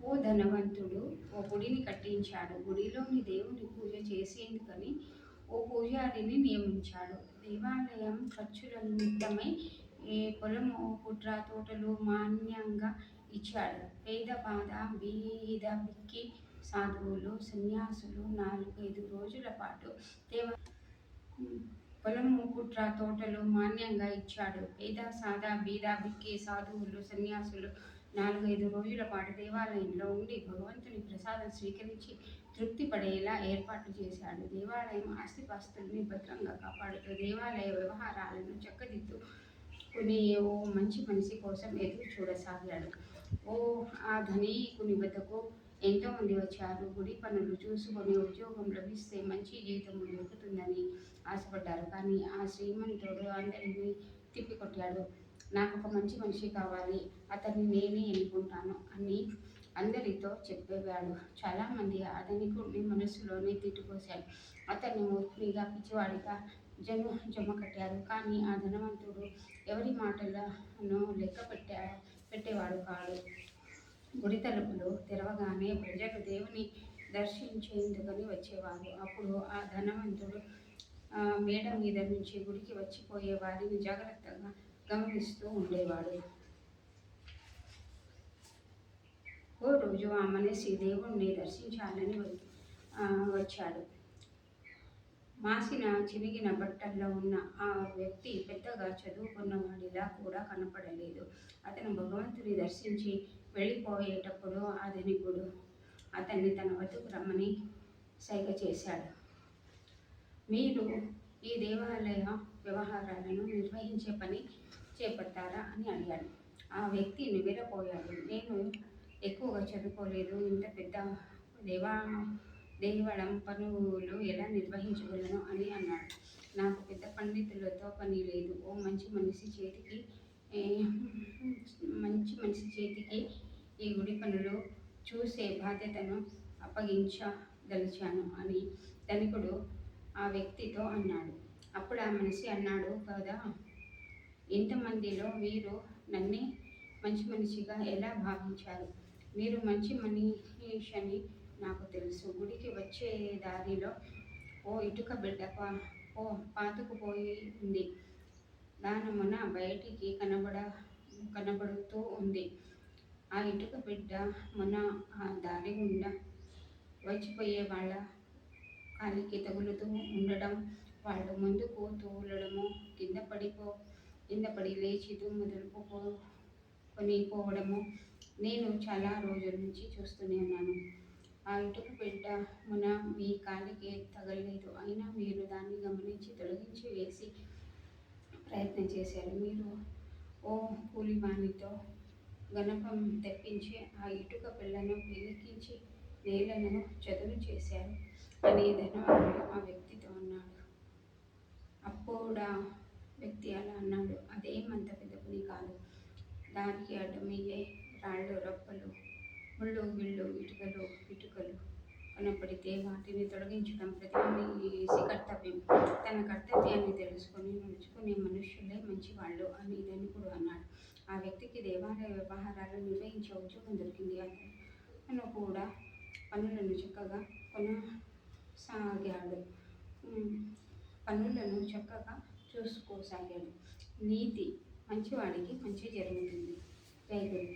ఓ ధనవంతుడు ఓ గుడిని కట్టించాడు. గుడిలోని దేవుని పూజ చేసేందుకని ఓ పూజారిని నియమించాడు. దేవాలయం ఖర్చుల నిమిత్తమై పొలము, పుట్ర, తోటలు మాన్యంగా ఇచ్చాడు. పేద బాధ బీద బిక్కి సాధువులు, సన్యాసులు 4-5 రోజుల పాటు పొలము, పుట్ర, తోటలు మాన్యంగా ఇచ్చాడు. పేద సాదా బీద బిక్కి సాధువులు, సన్యాసులు 4-5 రోజుల పాటు దేవాలయంలో ఉండి భగవంతుని ప్రసాదం స్వీకరించి తృప్తి పడేలా ఏర్పాట్లు చేశాడు. దేవాలయం ఆస్తిపాస్తుల్ని భద్రంగా కాపాడుతూ దేవాలయ వ్యవహారాలను చక్కదిద్దుకునే ఓ మంచి మనిషి కోసం ఎదురు చూడసాగాడు. ఆ ధనికుని వద్దకు ఎంతోమంది వచ్చారు. గుడి పనులు చూసుకొని ఉద్యోగం లభిస్తే మంచి జీతం దొరుకుతుందని ఆశపడ్డారు. కానీ ఆ శ్రీమంతుడు అందరినీ తిప్పికొట్టాడు. నాకొక మంచి మనిషి కావాలి, అతన్ని నేనే ఎన్నుకుంటాను అని అందరితో చెప్పేవాడు. చాలామంది ఆ ధనికుడిని మనసులోనే తిట్టుకోశారు. అతన్ని మూర్ఖునిగా, పిచ్చివాడిగా జమ కట్టారు. కానీ ఆ ధనవంతుడు ఎవరి మాటలను లెక్క పెట్టేవాడు కాడు. గుడి తలుపులు తెరవగానే ప్రజలు దేవుని దర్శించేందుకని వచ్చేవారు. అప్పుడు ఆ ధనవంతుడు మేడ మీద నుంచి గుడికి వచ్చిపోయే వారిని జాగ్రత్తగా గమనిస్తూ ఉండేవాడు. ఓ రోజు ఆ మనిషి దేవుణ్ణి దర్శించాలని వచ్చాడు. మాసిన చినిగిన బట్టల్లో ఉన్న ఆ వ్యక్తి పెద్దగా చదువుకున్నవాడిలా కూడా కనపడలేదు. అతను భగవంతుని దర్శించి వెళ్ళిపోయేటప్పుడు ఆ ధనికుడు అతన్ని తన వద్దకు రమ్మని సైగ చేశాడు. మీరు ఈ దేవాలయ వ్యవహారాలను నిర్వహించే పని చేపడతారా అని అడిగాడు. ఆ వ్యక్తి నివ్వెరపోయాడు. నేను ఎక్కువగా చదువుకోలేదు, ఇంత పెద్ద దేవళం పనులు ఎలా నిర్వహించగలను అని అన్నాడు. నాకు పెద్ద పండితులతో పని లేదు. ఓ మంచి మనిషి చేతికి ఈ గుడి పనులు చూసే బాధ్యతను అప్పగించదలిచాను అని ధనికుడు ఆ వ్యక్తితో అన్నాడు. అప్పుడు ఆ మనిషి అన్నాడు, కదా, ఇంతమందిలో మీరు నన్నే మంచి మనిషిగా ఎలా భావించారు? మీరు మంచి మనిషని నాకు తెలుసు. గుడికి వచ్చే దారిలో ఓ ఇటుక బిడ్డ పాతుకుపోయి ఉంది. దానమున బయటికి కనబడుతూ ఉంది. ఆ ఇటుక బిడ్డ మొన్న ఆ దారి గుండా వచ్చిపోయే వాళ్ళ కాలికి తగులుతూ ఉండడం, వాళ్ళు ముందుకు తూలడము, కింద పడి లేచి దుమ్ము దులుపుకొని పోవడము నేను చాలా రోజుల నుంచి చూస్తూనే ఉన్నాను. ఆ ఇటుక బిడ్డ మొన్న మీ కాలికి తగలలేదు. అయినా మీరు దాన్ని గమనించి తొలగించి వేసి ప్రయత్నం చేశారు. మీరు ఓ కూలివానితో గణపం తెప్పించి ఆ ఇటుక పిల్లను పెలికించి నేలను చదును చేశారు అని ధనవంతుడు ఆ వ్యక్తితో అన్నాడు. అప్పుడా వ్యక్తి అలా అన్నాడు, అదేమంత పెద్ద పని కాదు. దారికి అడ్డమయ్యే రాళ్ళు, రప్పలు, ముళ్ళు గిళ్ళు, ఇటుకలు కనపడితే వాటిని తొలగించడం ప్రతి మనిషి కర్తవ్యం. తన కర్తవ్యాన్ని తెలుసుకొని నడుచుకునే మనుష్యులే మంచివాళ్ళు అని ధనికుడు అన్నాడు. ఆ వ్యక్తికి దేవాలయ వ్యవహారాలు నిర్వహించే ఉద్యోగం దొరికింది. అతను కూడా పనులను చక్కగా చూసుకోసాగాడు. నీతి, మంచివాడికి మంచి జరుగుతుంది. జై గురు.